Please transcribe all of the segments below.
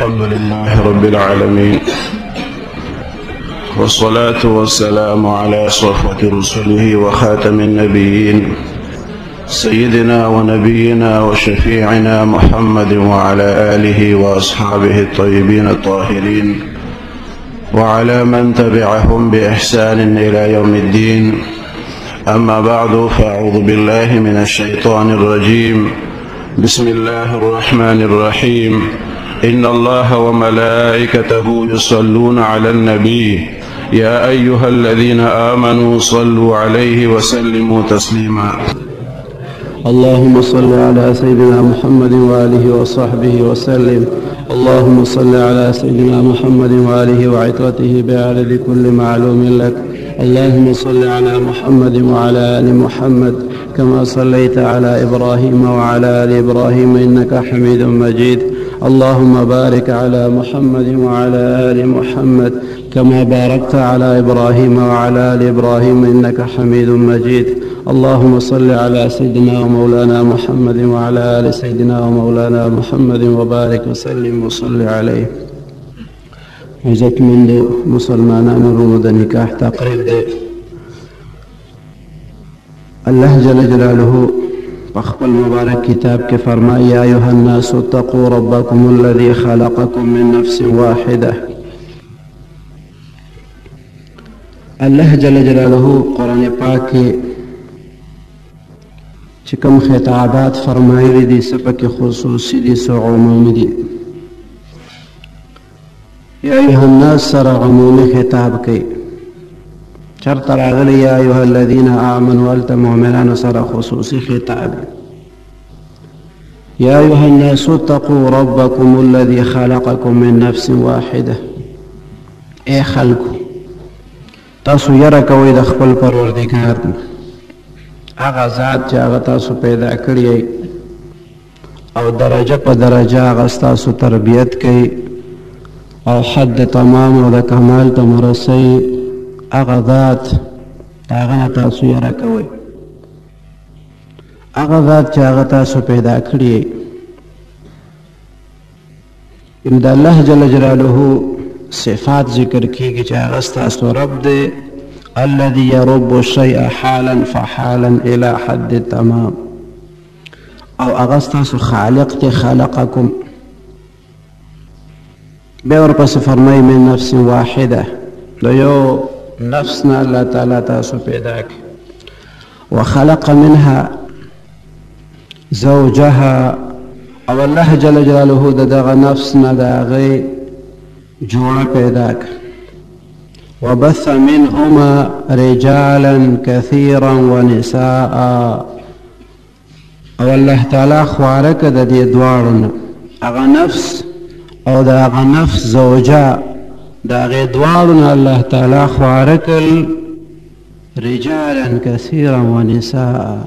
الحمد لله رب العالمين، والصلاة والسلام على صفوة رسله وخاتم النبيين سيدنا ونبينا وشفيعنا محمد وعلى آله وأصحابه الطيبين الطاهرين وعلى من تبعهم بإحسان إلى يوم الدين. أما بعد، فأعوذ بالله من الشيطان الرجيم. بسم الله الرحمن الرحيم. إن الله وملائكته يصلون على النبي يا أيها الذين آمنوا صلوا عليه وسلموا تسليما. اللهم صل على سيدنا محمد وآله وصحبه وسلم. اللهم صل على سيدنا محمد وآله وعترته بعدد كل معلوم لك. اللهم صل على محمد وعلى آل محمد كما صليت على إبراهيم وعلى آل إبراهيم إنك حميد مجيد. اللهم بارك على محمد وعلى آل محمد كما باركت على إبراهيم وعلى آل إبراهيم إنك حميد مجيد. اللهم صل على سيدنا ومولانا محمد وعلى آل سيدنا ومولانا محمد وبارك وسلم وصل عليه. عزت من دي مسلمانان رونو دا نکاح تقریب دے. اللہ جل جلالہ بخبل مبارک کتاب کے فرمائی یا ایوہ الناس اتقوا ربکم الذي خلقکم من نفس واحدہ. اللہ جل جلالہ قرآن پاک کے چکم خطابات فرمائی دی سپک خصوصی دی سو عمومی دی. یا ایوہ الناس سر عمومی خطاب کی چرط راغلی یا ایوہ الذین آمنوا التا مؤمنان سر خصوصی خطاب. یا ایوہ الناس اتقوا ربکم الذي خلقکم من نفس واحدہ. اے خلقو تاسو یرکوی د خپل پروردگار اغا ذات چه اغا تاسو پیدا کری او درجه پا درجه اغا تاسو تربیت کی او حد تمام و دا کمال تا مرسی اغا ذات اغا تاسو یرکوی. اغا ذات چه اغا تاسو پیدا کری ان دا اللہ جل جلالہ صفات ذکر کی گی چه اغا تاسو رب دے الذي يرب الشيء حالا فحالا الى حد التمام. او اغسطس خالق تی خلقكم بیور پس فرمائی من نفس واحدة دیو نفسنا اللہ تعالی تاسو پیدا کی وخلق منها زوجها او اللہ جل جلالہ دغا نفسنا داغی جوڑا پیدا کی وبث منهما رجالا كثيرا ونساء. او الله تعالی خوارک د دې دوارن اغا نفس او دا اغا نفس زوجا دا غی دوارن الله تعالی خوارک رجالا كثيرا ونساء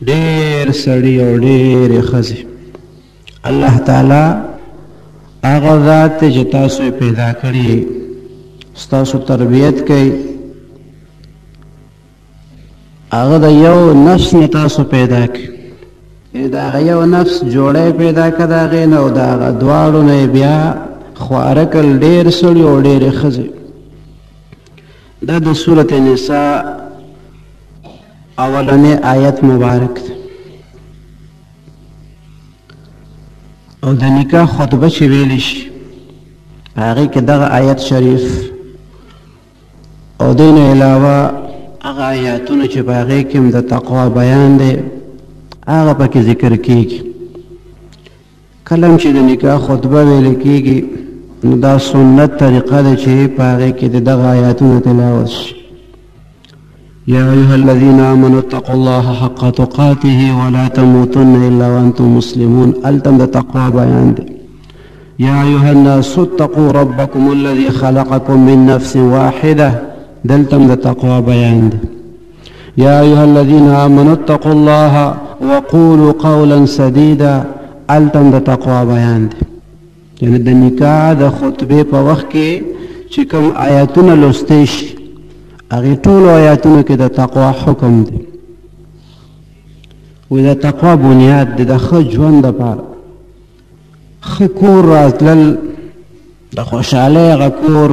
دیر سڑی او دیر خزی. الله تعالی اغا ذات جتاسو پیدا کری ستاسو تربیت کئی آغا دا یو نفس نتاسو پیدا کی دا آغا یو نفس جوڑے پیدا کدا غین او دا آغا دوارو نی بیا خوارکل دیر سڑی و دیر خزی. دا دا سورة نساء اولانی آیت مبارک دا او دا نکاح خطبه چی ویلیش آغی که دا آیت شریف او دین علاوه اغا آیاتونو چه باغی کم دا تقوی بیان ده آغا پا که ذکر کیگی. کلم چه دا نکاح خطبه ویلی کیگی دا سنت طریقه ده چه باغی که دا آیاتونو تلاوش. یا ایها الذین آمنوا اتقوا الله حق تقاته ولا تموتن الا وانتم مسلمون. التم دا تقوی بیان ده. يا أيها الناس اتقوا ربكم الذي خلقكم من نفس واحدة. دلتم دا تقوى بيان ده. يا أيها الذين آمنوا اتقوا الله وقولوا قولا سديدا. التم دا تقوى بيان ده. يعني دا نکاح دا خطبه پا وقت کے چکم آیاتون لستیش اغی طول آیاتون که دا تقوى حکم ده و دا تقوى بنیاد ده دا خجوان دا پار خکور راتلل د خوشحالۍ هغه کور،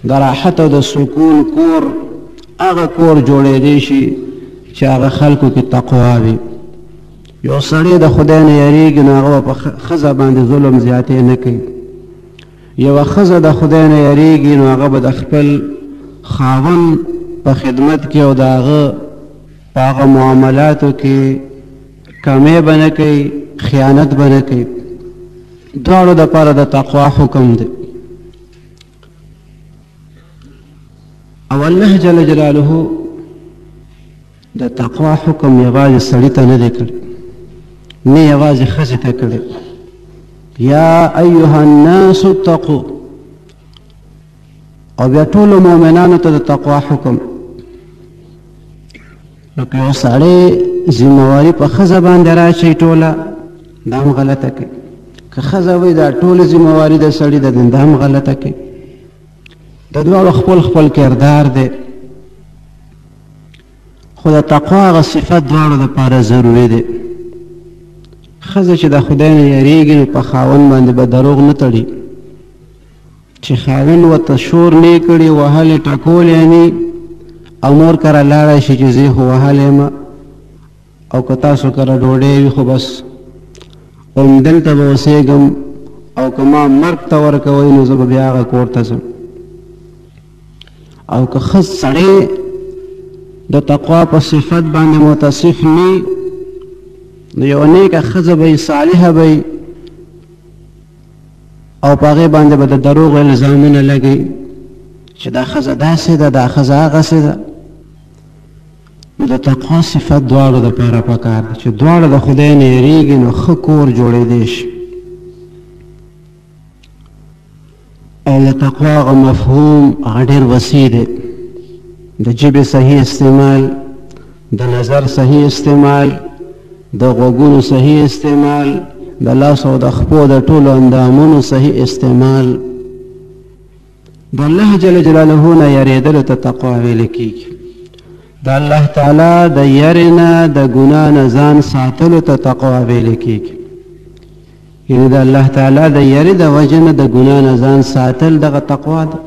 د راحت او د سکون کور، هغه کور جوړېدی شي چې هغه خلکو کې تقوا وي. یو سړی د خدای نه یریږي نو هغه په ښځه باندې ظلم زیاتې نه کوي. یوه ښځه د خدای نه یریږي نو هغه به د خپل خاوند په خدمت کې او د هغه په هغه معاملاتو کې کمی به نه کوي، خیانت به نه کوي. دواړو دپاره د تقوا حکم دی. او الله جل جلاله د تقوا حکم یوازې سړي ته نه دی کړی، نه یوازې ښځې ته کړی. یا ایها الناس اتقوا، او بیا ټولو مؤمنانو ته د تقوا حکم. نو که یو سړی ذمهواري په ښځه باندې راشي ټوله، دا هم غلطه کوي. که ښځه وایي دا ټوله ذمهواري د سړي ده، دا هم غلطه کوي. د دواړو خپل خپل کردار دی، خو د تقوا هغه صفت دواړو دپاره ضروري دی. ښځه چې د خدای نه یریږي نو په خاوند باندې به دروغ نه تړي چې خاوند ورته شور نه کړي، وهلې ټکولې نی، او مور کره لاړی شي چې زه خو وهلی یم، او که تاسو کره ډوډۍ وي خو بس همدلته به اوسېږم، او که ما مرګ ته ورکوئ نو زه به بیا هغه کور ته ځم. او که ښه سړی د تقوا په صفت باندې متصف نه، نو یو نیکه ښځه به صالحه به، او په هغې باندې به د دروغ الزامونه لګوي چې دا ښځه داسې ده، دا ښځه هغسې ده. نو د تقوا صفت دواړو دپاره پکار ده چې دواړه د خدای نه یریږي نو ښه کور جوړېدی شي. او د تقوا هغه مفهوم هغه ډېر وسیع دی. د ژبې صحیح استعمال، د نظر صحیح استعمال، د غوږونو صحیح استعمال، د لاس او د خپو د ټولو اندامونو صحیح استعمال. د الله جل جلاله نه یریدلو ته تقوا ویل کېږي. د الله تعالی د یرې نه د ګناه نه ځان ساتلو ته تقوا ویل کېږي. یعنې د الله تعالی د یرې د وجې نه د ګناه نه ځان ساتل دغه تقوا ده.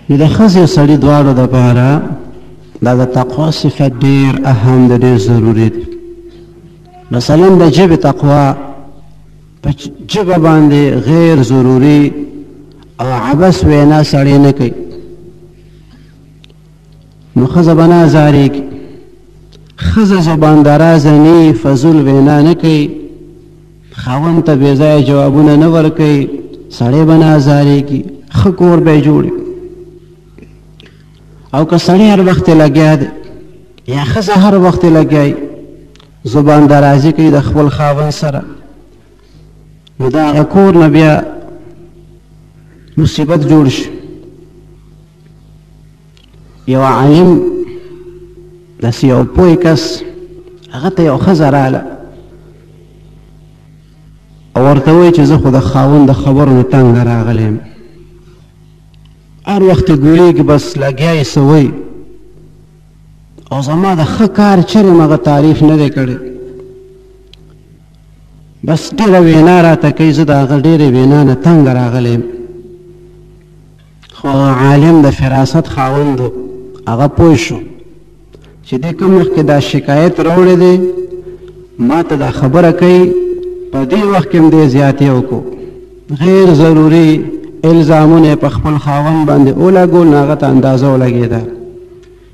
نو د ښځې او سړي دواړو دپاره دا د تقوا صفت ډېر اهم دی، ډېر ضروري دی. مثلا د ژبې تقوا په ژبه باندې غیر ضروري او عبث وینا سړی نه کوي، نو ښځه به نه ازارېږي. ښځه زبان درازه نه، فضول وینا نه کوي، خاوند ته بې ځایه جوابونه نه ورکوي، سړی به نه ازارېږي، ښه کور به یې جوړي. او که سړی هر وخت لګیا دی یا ښځه هر وخت لګیا زبان درازي کوي د خپل خاوند سره، نو د هغه کور نه بیا مصیبت جوړ شي. یو عالم داسې یو پوه کس هغه ته یو ښځه راغله او ورته وایي چې زه خو د خاوند د خبرو نه تنګه راغلی یم، هر وخت یې ګولیږي، بس لګیا یې څه وایي، او زما د ښه کار چرې هغه تعریف نه دی کړی، بس ډېره وینا راته کوي، زه د هغه ډېرې وینا نه تنګه راغلی یم. خو عالم د فراست خاوند و، هغه پوه شو چې دې کوم وخت کې دا شکایت راوړی دی، ما ته دا خبره کوي، په دې وخت کې هم دې زیاتې وکړو، غیر ضروري الزامونه په خپل خاوند باندې ولګول، نو هغه ته اندازه ولګېده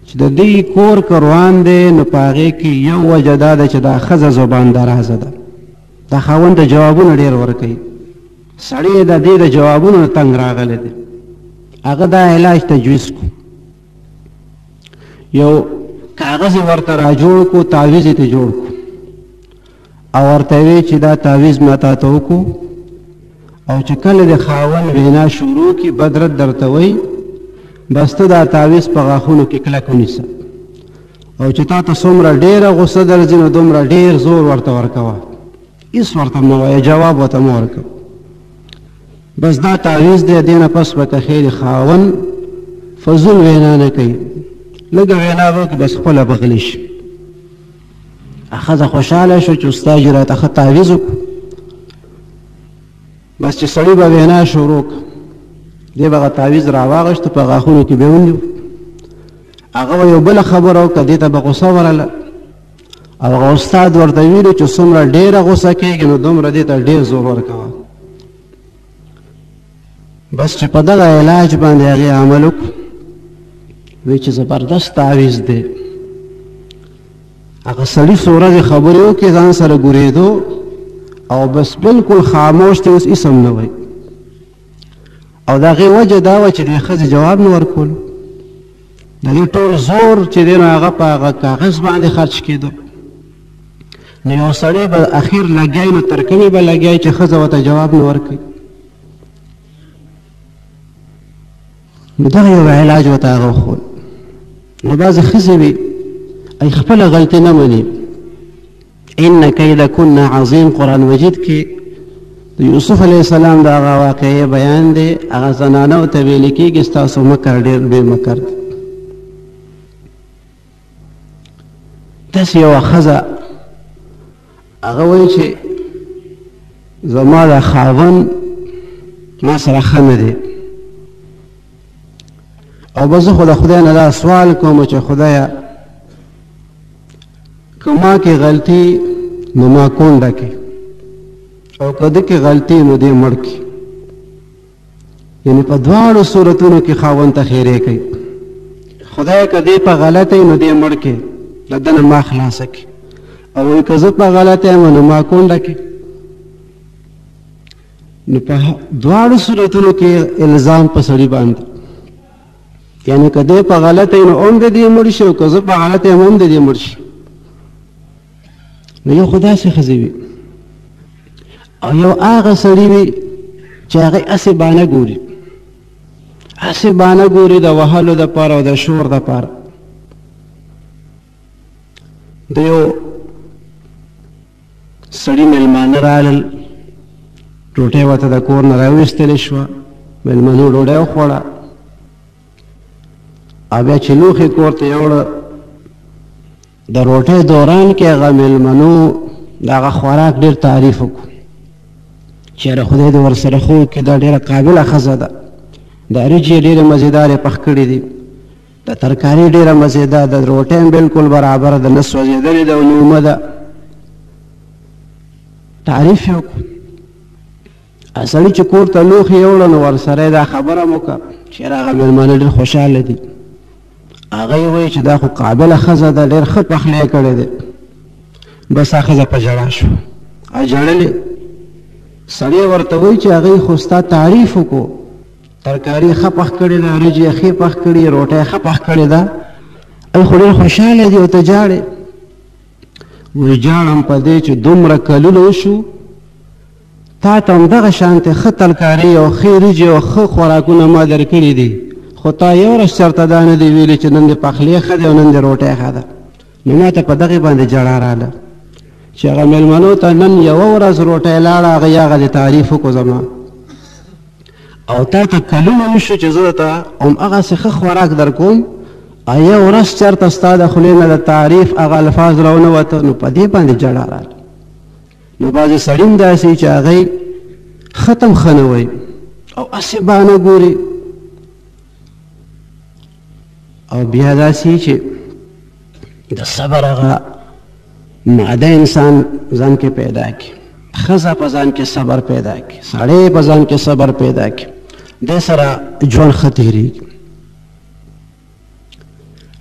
چې د دې کور که روان دی نو په هغې کې یو وجه دا ده چې دا ښځه زبان درازه ده، دا خاوند ته جوابونه ډېر ورکوي، سړی د دې د جوابونو نه تنګ راغلی دی. هغه دا علاج تجویز کو، یو کاغذ ورته را جوړ کو، تعویز یې ته جوړ کو، او ورته وی چې دا تعویز ما تا ته وکړو، او چې کله د خاوند وینا شروع کړي بد رد درته وایي، بس ته دا تعویز په غاښونو کې کلک ونیسه، او چې تا ته څومره ډېره غصه درځي نو دومره ډېر زور ورته ورکوه، هېڅ ورته مه وایه، جواب ورته مه ورکوه، بس دا تعویز دی. دې نه پس به که خیر خاوند فضول وینا نه کوي، لږه وینا به وکړي، بس خپله به غلی شي. ښځه خوشحاله شو چې استاد یې راته ښه تعویز وکړو، بس چې سړي به وینا شروع دی به هغه تعویض راواغېشته په غاښونو کې به ونیو هغه به یو بله خبره وکړه دې ته به غوسه ورله او هغه استاد ورته ویلي چې څومره ډېره غوسه کېږي نو دومره دې ته ډېر زور ورکوه بس چې په دغه علاج باندې هغې عمل وکړو وی چې زبردست تعویض دی هغه سړي څو ورځې خبرې وکړې ځان سره ګورېدو او بس بالکل خاموش دی اوس اسم نه وی او د هغې وجه دا وه چې دې ښځې جواب نه ورکولو د دې ټول زور چې دی نو هغه په هغه کاغذ باندې خرچ کېدو نو یو سړی به اخیر لګیای نو تر کومې به لګیای چې ښځه ورته جواب نه ورکوي نو دغه یو علاج ورته هغه وښول نو بعضې ښځې وي ای خپله غلطي نه مني ان کیدکن عظیم قرآن مجید کې د یوسف علیه السلام د هغه واقعې بیان دی هغه زنانو ته ویل کېږي ستاسو مکر ډېر بې مکر دی داسې یوه ښځه هغه وایي چې زما د خاوند ما سره ښه نه دی او به زه خو د خدای نه دا سوال کوم چې خدایه که ما کې غلطي نو ما کونډه کې او که ده کې غلطي نو دې مړ کې یعنې په دواړو صورتونو کې خاوند ته خیرې کوي خدایه که دې په غلطه نو دې مړ کې د ده نه ما خلاصه کې او وایي که زه په غلطه یم نو ما کونډه کې نو په دواړو صورتونو کې الزام په سړي باندې یعنی که دی په غلطه نو هم د دې مړ شي او که زه په غلطه یم هم د دې مړ شي نو یو خو داسې ښځې وي او یو هغه سړي وي چې هغې هسې بانه ګوري هسې بانه ګوري د وهلو دپاره او د شور دپاره د یو سړي میلمانه رالل ډوډۍ ورته د کور نه راویستلې شوه میلمنو ډوډۍ وخوړه او بیا چې لوښي کور ته یوړه د روټۍ دوران کې هغه میلمنو د هغه خوراک ډېر تعریف وکړو چېرې خدای دې ورسره ښه وکړي دا ډېره قابله ښځه ده د وریجې ډېرې مزېدارې پخ کړي دي د ترکاري ډېره مزېدار ده د روټۍ هم بلکل برابره ده نه سوځېدلې ده او نه اومه ده تعریف یې وکړو سړي چې کور ته لوښي یوړه نو ورسره یې دا خبره هم وکړه چېرې هغه میلمانه ډېر خوشحاله دي هغه یې وایي چې دا خو قابله ښځه ده ډېر ښه پخلی یې کړی دی بس هغه ښځه په ژړا شوه ژړلې سړی ورته وایي چې هغې خو ستا تعریف وکړو ترکاري ښه پخ کړې ده وریجې یې ښې پخ کړي روټۍ ښه پخ کړې ده ای خو ډېر خوشحاله دي او ته جاړې وایي جاړم په دې چې دومره کلونه وشو تا ته همدغه شانتې ښه ترکاري او ښې وریجې او ښه خوراکونه ما در کړي دي خو تا یو ورځ چېرته دا نه دي ویلي چې نن دې پخلی ښه دی او نن دې روټۍ ښه ده نو ما ته په دغې باندې جړا راله چې هغه میلمنو ته نن یوه ورځ روټۍ لاړه هغې هغه دې تعریف وکړو زما او تا ته کلونه وشو چې زه درته همهغسې ښه خوراک در کوم او یو ورځ چېرته ستا د خولې نه د تعریف هغه الفاظ راونه وته نو په دې باندې جړا راله نو بعضې سړي هم داسې چې هغې ختم ښه نه وایي او هسې بانه ګوري او بیا داسې چې د صبر هغه ماده انسان ځان کې پیدا کړي ښځه په ځان کې صبر پیدا کړي سړی په ځان کې صبر پیدا کړي دې سره ژوند ښه تېرېږي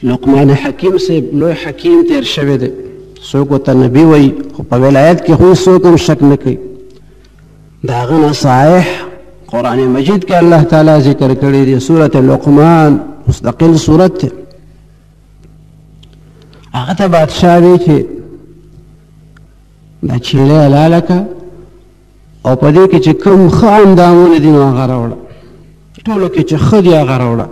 لقمان حکیم صاحب لوی حکیم تېر شوی دی څوک ورته نبي وایي خو په ولایت کې خو څوک هم شک نه کوي د هغه نصایح قرآن مجید کې الله تعالی ذکر کړی دی سورة لقمان مستقل صورت دی هغه ته بادشاه وی چې دا چیلې حلاله که او په دې کې چې کوم ښه اندامونه دي نو هغه راوړه ټولو کې چې ښه دي هغه راوړه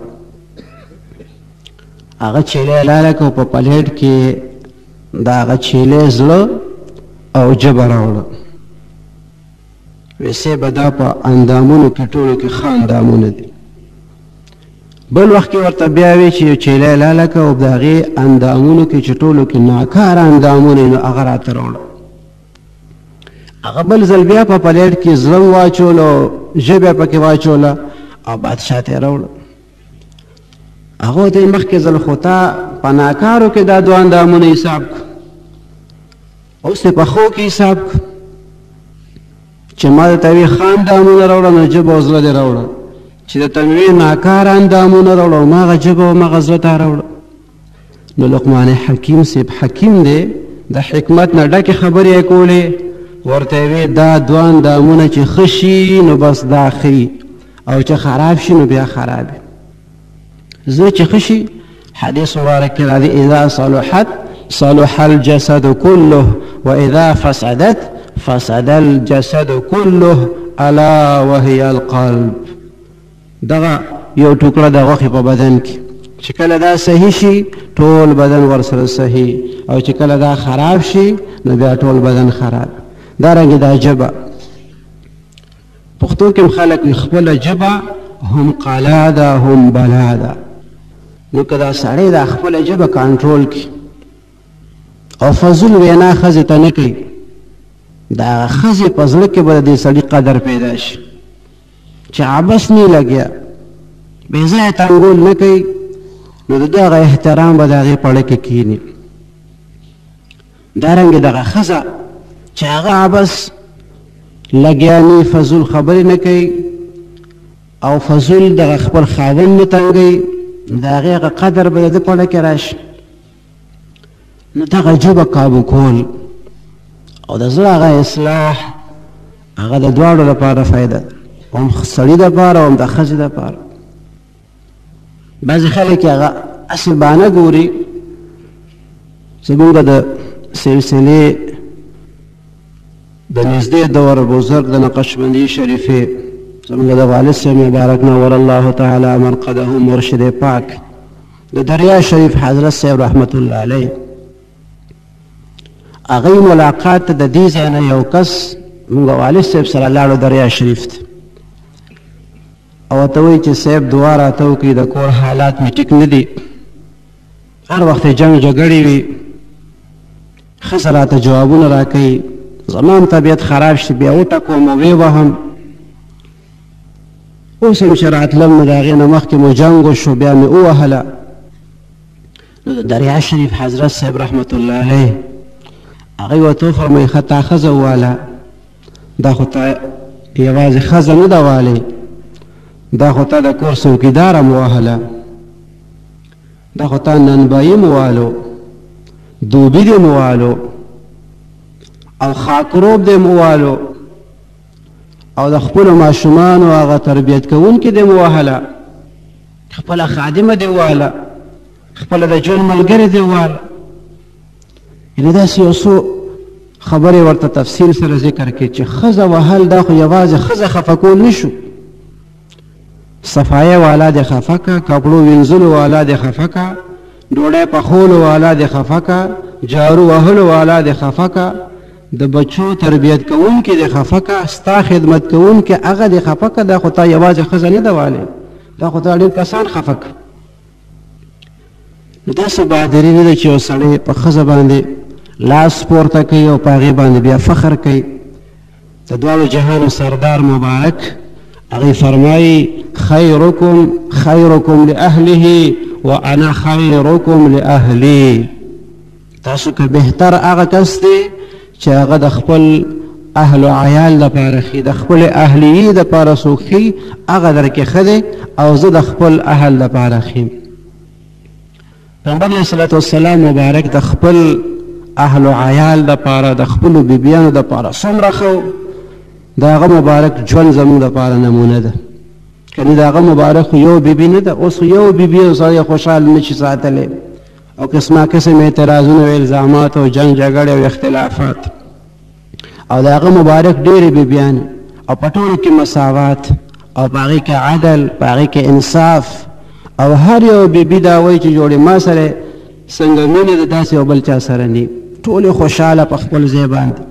هغه چیلې حلاله که او په پلیټ کې د هغه چیلې زړه او ژبه راوړه ویسې به دا په اندامونو کې ټولو کې ښه اندامونه دي بل وخت کې ورته بیا وی چې یو چیلې حلاله که او د هغې اندامونو کې چې ټولو کې ناکاره اندامونه نو هغه راته راوړه هغه بل ځل بیا په پلیټ کې زړه واچولو ژبه پکې واچوله او بادشاه ته یې راوړه. هغه ته یې مخکې ځل خو تا په ناکارو کې دا دوه اندامونه حساب کړو، اوس یې په ښو کې حساب کړو چې ما درته وي ښه اندامونه راوړه نو ژبه او زړه دې راوړه، چې درته مې وي ناکاره اندامونه راوړه هماغه ژبه او هماغه زړه ته راوړه. نو لقمان حکیم صاحب حکیم دی، د حکمت نه ډکې خبرې یې کولې، ورته یې وی دا دوه اندامونه چې ښه شي نو بس دا ښه، او چې خراب شي نو بیا خراب. زړه چې ښه شي حدیث مبارک کې راځي اذا صلحت صلح الجسد كله واذا فسدت فسد الجسد كله الا وهي القلب. دغه یو ټوکړه د غوښې په بدن کې چې کله دا صحیح شي ټول بدن ورسره صحیح، او چې کله دا خراب شي نو بیا ټول بدن خراب. دارنګې دا ژبه پښتو کې خلک خپله ژبه هم قلا ده هم بلا ده. نو که دا سړی دا خپله ژبه کنټرول کړي او فضول وینا ښځې ته نه کوي، دا ښځې په زړه کې به د دې سړي قدر پیدا شي چې عبث نه لګیا، بې ځایه تنګول نه کوي، نو د دغه احترام به د هغې پړه کې کښېني. دارنګې دغه ښځه چې هغه عبث لګیا نه فضول خبرې نه کوي او فضول دغه خپل خاوند نه تنګوي، د هغې هغه قدر به د ده پړه کې راشي. نو دغه ژبه کابو کول او د زړه هغه اصلاح هغه د دواړو لپاره فایده ده، هم سړي دپاره هم د ښځې دپاره. بعضې خلک یې هغه اصل بانه ګوري. زمونږ د سلسلې د نږدې دور بزرګ د نقشبندي شریفې زمونږ د والد صاحب مبارک نور الله تعالی مرقده مرشد پاک د دریا شریف حضرت صاحب رحمت الله علیه، هغوی ملاقات ته د دې ځای نه یو کس مونږ والد صاحب سره لاړو دریا شریف ته، او ورته وایي چې صاحب دعا راته وکړي د کور حالات مې ټیک نه دي، هر وخت جنګ جګړې وي، ښځه راته جوابونه راکوي، زما طبیعت خراب شي بیا وټکوم او ویې وهم، اوس هم چې راتلم نو د هغې نه مخکې مو جنګ وشو بیا مې ووهله. نو د دریا شریف حضرت صاحب رحمت الله علیه هغوی ورته وفرمیل ښه تا ښځه وواله، دا خو تا یوازې ښځه نه ده والی، دا خو تا د کور څوکیداره مو وهله، دا خو تا ننبایي مو والو، دوبي دې مو والو او خاکروب دې مو والو، او د خپلو ماشومانو هغه تربیت کوونکي دې مو وهله، خپله خادمه دې وواله، خپله د ژوند ملګرې دې وواله. یعنې داسې یو څو خبرې ورته تفصیل سره ذکر کړي چې ښځه وهل دا خو یوازې ښځه خفه کول نه شو، صفایه والا دې خفه که، کپړو وینځلو والا دې خفه که، ډوډۍ پخولو والا دې خفه که، جارو وهلو والا دې خفه که، د بچو تربیت کوونکي دې خفه که، ستا خدمت کوونکي هغه دې خفه که. دا خو تا یوازې ښځه نه ده والی، دا خو تا ډېر کسان خفه که. نو داسې بهادري نه ده چې یو سړی په ښځه باندې لاس پورته کوي او په هغې باندې بیا فخر کوي. د دواړو جهانو سردار مبارک هغې فرمایي خیرکم خیرکم لأهله وانا خیرکم لأهلی. تاسو که بهتر هغه کس دی چې هغه د خپل اهل و عیال دپاره ښي، د خپل اهلیې دپاره څوک ښي هغه در کې ښه دی، او زه د خپل اهل دپاره ښیم. پیغمبر علیه صلات وسلام مبارک د خپل اهل و عیال دپاره د خپلو بیبیانو دپاره څومره ښه، د هغه مبارک ژوند زموږ دپاره نمونه ده. کنې د هغه مبارک خو یو بیبي نه ده، اوس خو یو بیبي سړی خوشحال نه شي ساتلی، او قسمه قسم اعتراضونه او الزامات او جنګ جګړې او اختلافات، او د هغه مبارک ډېرې بیبیانې، او په ټولو کې مساوات، او په هغې کې عدل، په هغې کې انصاف، او هر یو بیبي دا وایي چې جوړې ما سره څنګه مینه ده داسې یو بل چا سره نه، ټولې خوشحاله په خپل ځای باندې.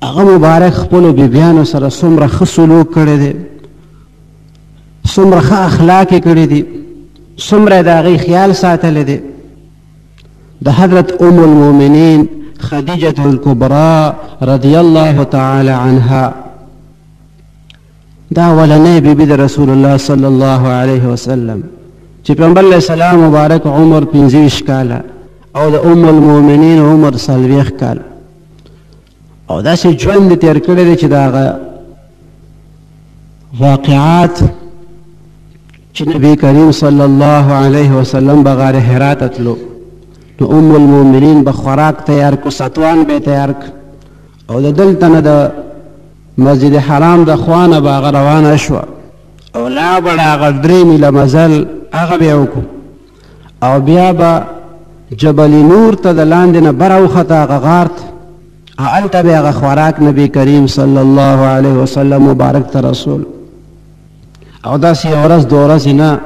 هغه مبارک خپلو بیبیانو سره څومره ښه سلوک کړی دی، څومره ښه اخلاق یې کړي دي، څومره د هغې خیال ساتلی دی. د حضرت ام المؤمنین خدیجة الکبرى رضی الله تعالی عنها. دا ولنې بیبي د رسول الله صلی الله علیه وسلم چې پیغمبر علیه السلام مبارک عمر 25 کاله او د ام المؤمنین عمر 40 کاله او داسې ژوند تیر کړی دی چې دا واقعات چې نبی کریم صلی الله علیه وسلم به غار حرا ته تلو نو ام المؤمنین به خوراک تیار کو، ستوان به تیار او د دلته نه د مسجد حرام د خوانه به هغه روانه شوه او لا به هغه 3 میله مزل هغه به یې وکړو او بیا به جبل نور ته د لاندې نه بره وخته هغه غار ته هلته به هغه خوراک نبی کریم صلی الله علیه وسلم مبارک ته رسول او داسې یو ورځ دو ورځې نه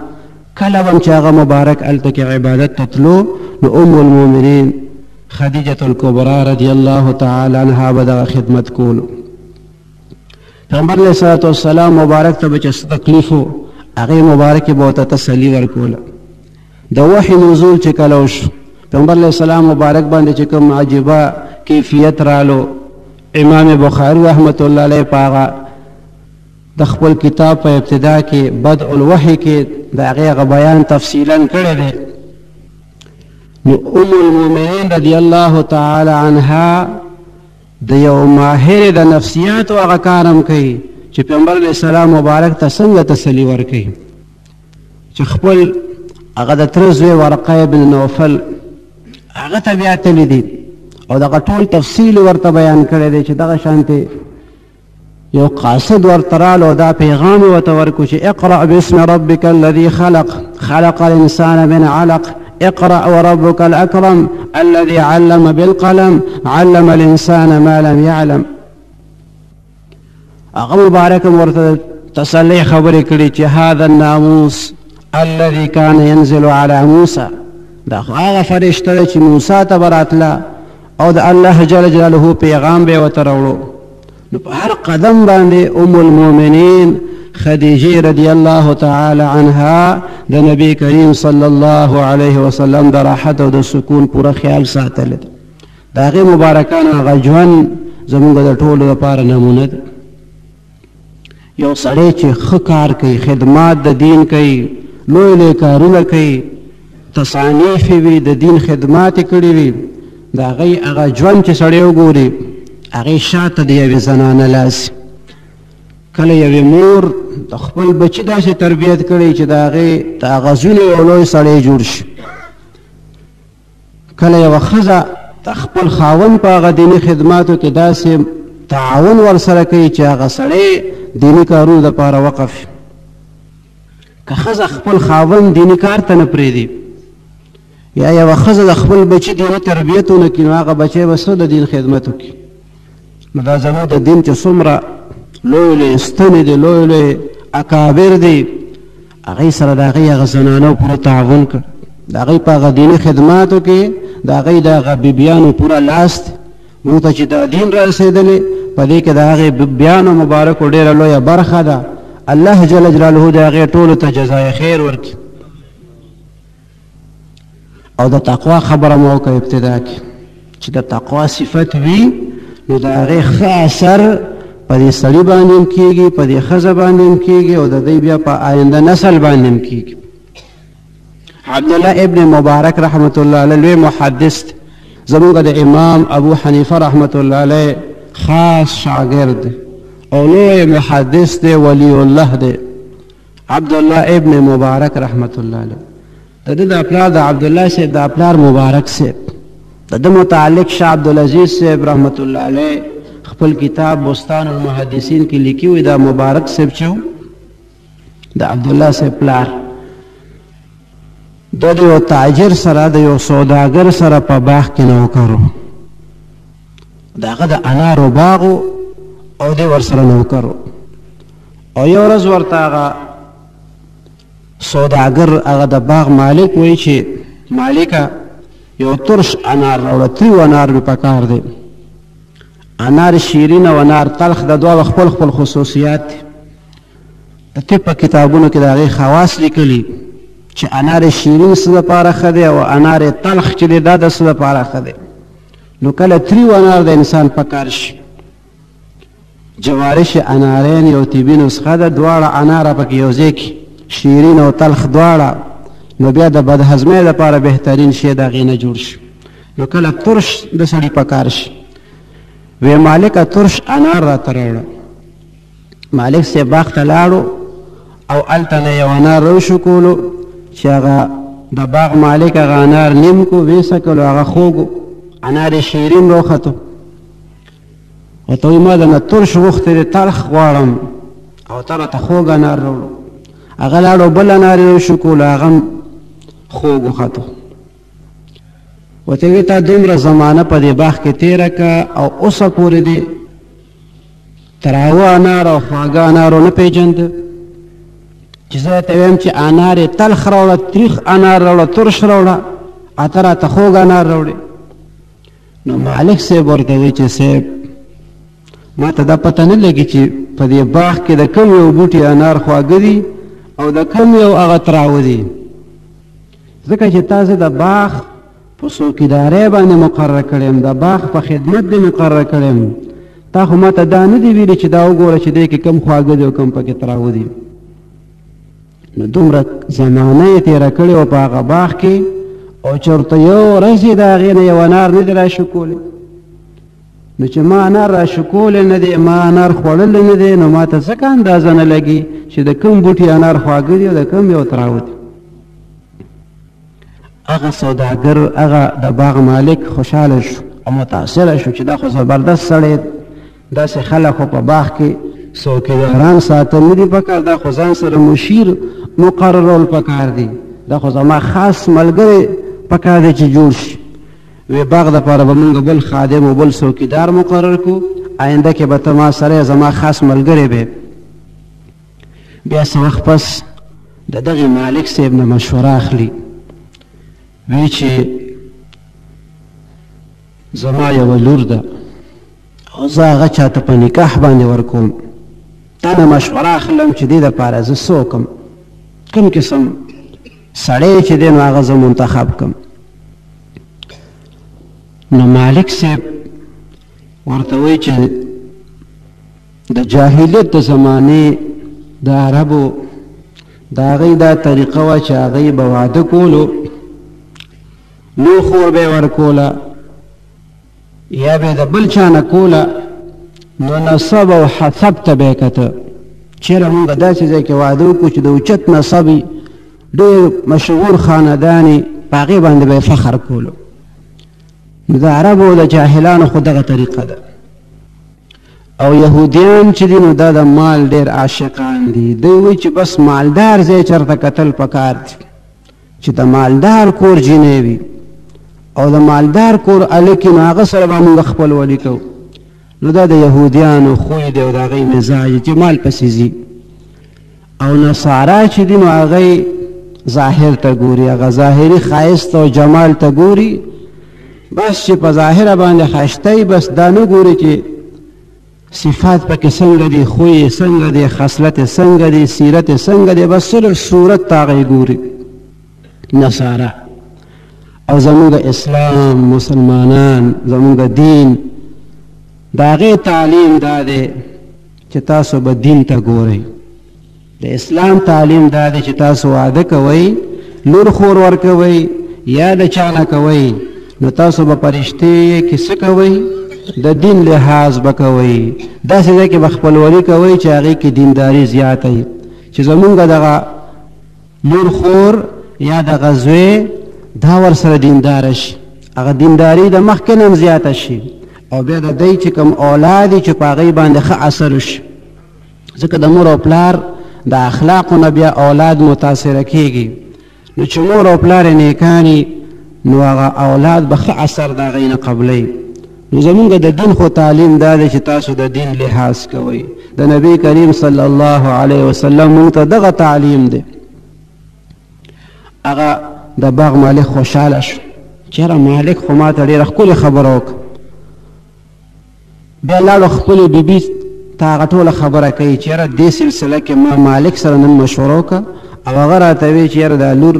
کله به هم چې هغه مبارک هلته کې عبادت ته تلو نو ام المؤمنین خدیجة الکبرى رضی الله تعالی عنها به دغه خدمت کولو. پیغمبر علیه الصلاة والسلام مبارک ته به چې څه تکلیف و هغې مبارکې به ورته تسلي ورکوله. د وحي نزول چې کله وشو پیغمبر علیه السلام مبارک باندې چې کوم عجیبه کیفیت رالو، امام بخاری رحمت الله علیه په هغه د خپل کتاب په ابتدا کې بدء الوحی کې د هغې بیان تفصیلا کړی دی. نو ام المؤمنین رضی الله تعالی عنها د یو ماهر د نفسیاتو هغه کار هم کوي چې پیغمبر علیه السلام مبارک ته څنګه تسلي ورکوي چې خپل هغه د تره زوی ورقه بن نوفل هغه ته بیا تللی دي او دغه ټول تفصیل ورته بیان کړی دی چې دغه شانتې یو قاصد ورته رالو دا پیغام یې ورته ورکړو چې اقرأ باسم ربک الذي خلق الانسان من علق اقرأ وربك الأكرم الذي علم بالقلم علم الإنسان ما لم يعلم. هغه مبارک ورته تسلی خبرې کړي چې هذا الناموس الذي كان ينزل على موسى، دا خو هغه فرشته دی چې موسی ته به راتله او د الله جل جلاله پیغام به یې ورته راوړو. نو په هر قدم باندې ام المؤمنین خدیجه رضی الله تعالی عنها د نبی کریم صلی الله علیه وسلم د راحت او د سکون پوره خیال ساتلی دی. د هغې مبارکان هغه ژوند زموږ د ټولو لپاره نمونه ده. یو سړی چې ښه کار کوي، خدمات د دین کوي، لوی لوی کارونه کوي، تصانیف وي، د دین خدمات یې کړي وي، د هغې هغه ژوند چې سړی وګوري هغې شاته د یوې زنانه لاس کله یوې مور د خپل بچي داسې تربیت کړی چې د هغې د هغه زوی یو لوی سړی جوړ شي، کله یوه ښځه د خپل خاوند په هغه دیني خدماتو کې داسې تعاون ورسره کوي چې هغه سړی دیني کارونو دپاره وقف شي. که ښځه خپل خاوند دیني کار ته نه پرېږدي یا یوه ښځه د خپل بچي دیني تربیت ونه کړي نو هغه بچی به څه د دین خدمت وکړي. نو دا زموږ د دین چې څومره لوی لوی ستنې دي، لوی لوی اکابر دي، هغې سره د هغې هغه زنانو پوره تعاون کړ، د هغې په هغه دیني خدماتو کې د هغې د هغه بیبیانو پوره لاس دی. موږ ته چې دا دین را رسېدلی په دې کې د هغې بیبیانو مبارکو ډېره لویه برخه ده. الله جل جلاله د هغې ټولو ته جزای خیر ورکړي. او د تقوا خبره مو وکړه ابتدا کې چې د تقوا صفت وي نو د هغې ښه اثر په دې سړي باندې هم کېږي، په دې ښځه باندې هم کېږي او د دوی بیا په آینده نسل باندې هم کېږي. عبدالله ابن مبارک رحمت الله علیه لوی محدث دی، زموږ د امام ابو حنیفه رحمت الله علیه خاص شاگرد دی او لوی محدث دی، ولی الله دی. عبدالله ابن مبارک رحمت الله علیه د ده د پلار د عبدالله صاحب د پلار مبارک صاحب د ده متعلق شاه عبدالعزیز صاحب رحمت الله علیه خپل کتاب بستان المحدثین کې لیکي وي دا مبارک صاحب چې د عبدالله صاحب پلار د یو تاجر سره د یو سوداګر سره په باغ کې نوکر و، د هغه د انارو باغ او دی ورسره نوکر و. او یو ورځ ورته هغه سوداګر هغه د باغ مالک وایي چې مالکه یو ترش انار راوړه، تریو انار مې پکار دی، انار شیرین او انار تلخ د دواړو خپل خپل خصوصیات دي. د طب په کتابونو کې د هغې خواص لیکلي چې انار شیرین څه دپاره ښه دی او انار تلخ چې دی دا د څه دپاره ښه دی. نو کله تریو انار د انسان پکار شي. جوارش انارین یو طبي نسخه ده، دواړه اناره پکې یو ځای کې، شیرین او تلخ دواړه، نو بیا د بدهضمۍ لپاره بهترین شی د هغې نه جوړ شي. نو کله ترش د سړي پکار شي. وی مالکه ترش انار راته راوړه. مالک صاحب باغ ته لاړو او هلته نه یو انار راوشکولو چې هغه د باغ مالک هغه انار نیم کو، ویسه کلو، هغه خوږ انار شیرین راوختو. ورته وایي ما درنه ترش غوښتې دی، تلخ غواړم، او ته راته خوږ انار راوړو. هغه لاړو بل انار یې راوشکولو، هغه هم خوږ وختو. ورته وایي تا دومره زمانه په دې باغ کې تېره که او اوسه پورې دې تراوه انار او خواږه انار ونه پېژنده چې زه ته ویم چې انار یې تلخ راوړه، تریخ انار راوړه، ترش راوړه، ته راته خوږ انار راوړې. نو مالک صاحب ورته وایي چې صاحب ما ته دا پته نه لګي چې په دې باغ کې د کوم یو بوټي انار خواږه دي او د کوم یو هغه تراوه دي، ځکه چې تا زه د باغ په څوکیدارۍ باندې مقرر کړی یم، د باغ په خدمت دې مقرر کړی یم. تا خو ما ته دا نه دي ویلي چې دا وګوره چې دې کې کم خواږه دي او کم پکې تراوه دي. نو دومره زمانه یې تېره کړې وه په هغه باغ کې، او چې ورته یو ورځ یې د هغې نه یو انار نه دی راشکولی. نو چې ما انار راشکولی نه دی، ما انار خوړلی نه دی، نو ما ته ځکه اندازه نه لګي چې د کوم بوټي انار خواږه دي او د کوم یو تراوه دي. هغه سوداګر، هغه د باغ مالک خوشحاله شو او متاثره شو چې دا خو زبردست سړی، داسې خلک خو په باغ کې څوکیداران ساتل نه دي پکار، دا خو ځان سره مشیر مقررول پکار دي، دا خو زما خاص ملګری پکار دی چې جوړ شي. وی باغ دپاره به مونږ بل خادم او بل څوکیدار مقرر کو، آینده کې به ته ما سره زما خاص ملګری به. بیا څه وخت پس د دغې مالک صاحب نه مشوره اخلي، وی چې زما یوه لور ده او زه هغه چاته په نکاح باندې ورکوم، تا نه مشوره اخلم چې دې دپاره زه څه وکړم، کوم قسم سړی چې دی نو هغه زه منتخب کړم. نو مالک صاحب ورته وایي چې د جاهلیت د زمانې د عربو د هغوی دا طریقه وه چې هغوی به واده کولو، لو خور به یې ورکوله یا به یې د بل چا نه کوله، نو نسب او حسب ته به یې کته. چېرې مونږ داسې ځای کې واده وکړو چې د اوچت نسب وي، ډېر مشهور خاندان یې، په هغې باندې به یې فخر کولو. نو د عربو د جاهلانو خو دغه طریقه ده. او یهودیان چې دي نو دا د مال ډېر عاشقان دي، دوی وایي چې بس مالدار ځای چېرته کتل پکار دي، چې د مالدار کور جینۍ وي او د مالدار کور هلک نو هغه سره به مونږ خپلولي کوو. نو دا د یهودیانو خوی دی او د هغوی مزاج چې مال پسې ځي. او نصارا چې دي نو هغوی ظاهر ته ګوري، هغه ظاهري ښایست او جمال ته ګوري، بس چې په ظاهره باندې ښایسته بس دا نه ګوري چې صفات پکې څنګه دي، خوی څنګه دی، خصلت څنګه دی، سیرت څنګه دی، بس صرف صورت ته هغوی ګوري نصارا. او زمونږ اسلام، مسلمانان، زمونږ دین، د هغې تعلیم دا دی چې تاسو به دین ته ګورئ. د اسلام تعلیم دا دی چې تاسو واده کوئ، لور خور ورکوئ یا د چا نه کوئ، نو تاسو به په رشتې کې څه کوئ؟ د دین لحاظ به کوئ، داسې ځای کې به خپلولي کوئ چې هغې کې دینداري زیاته وي، چې زمونږ دغه لور خور یا دغه زوی دا ورسره دینداره شي، هغه دینداري د مخکې نه هم زیاته شي، او بیا د دی چې کوم اولاد یې چې په هغوی باندې ښه اثر وشي. ځکه د مور او پلار د اخلاقو نه بیا اولاد متاثره کېږي. نو چې مور او پلار یې نیکاني نو هغه اولاد به ښه اثر د هغوی نه قبلوي. نو زمونږ د دین خو تعلیم دا دی چې تاسو د دین لحاظ کوئ. د نبی کریم صلی الله علیه وسلم مونږ ته دغه تعلیم دی. هغه د باغ مالک خوشحاله شو، چېرې مالک خو ما ته ډېره ښکلې خبره وکړه. بیا لاړو خپلې بیبي ته هغه ټوله خبره کوي، چېرې دې سلسله کې ما مالک سره نن مشوره وکړه او هغه راته وایي چې یاره دا لور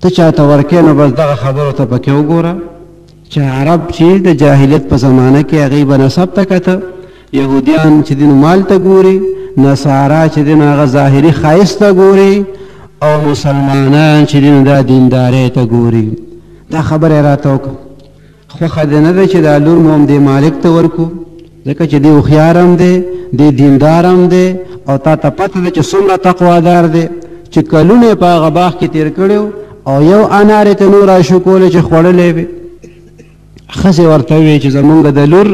ته چاته ورکې نو بس دغه خبرو ته پکې وګوره چې عرب چې د جاهلیت په زمانه کې هغې به نسب ته کته، یهودیان چې دین مال ته ګوري، نصارا چې دین هغه ظاهري ښایست ته ګوري، او مسلمانان چې دین دا دیندارۍ ته ګوري. دا خبره یې راته وکړه. خوښه دې نه ده چې دا لور مو هم دې مالک ته ورکو، ځکه چې دې هوښیار هم دی، دې دیندار هم دی، او تا ته پته ده چې څومره تقوادار دی، چې کلونه یې په هغه باغ کې تېر کړي او یو انار یې ته نور راشکولی چې خوړلی وي. ښځې ورته وویې چې زمونږ د لور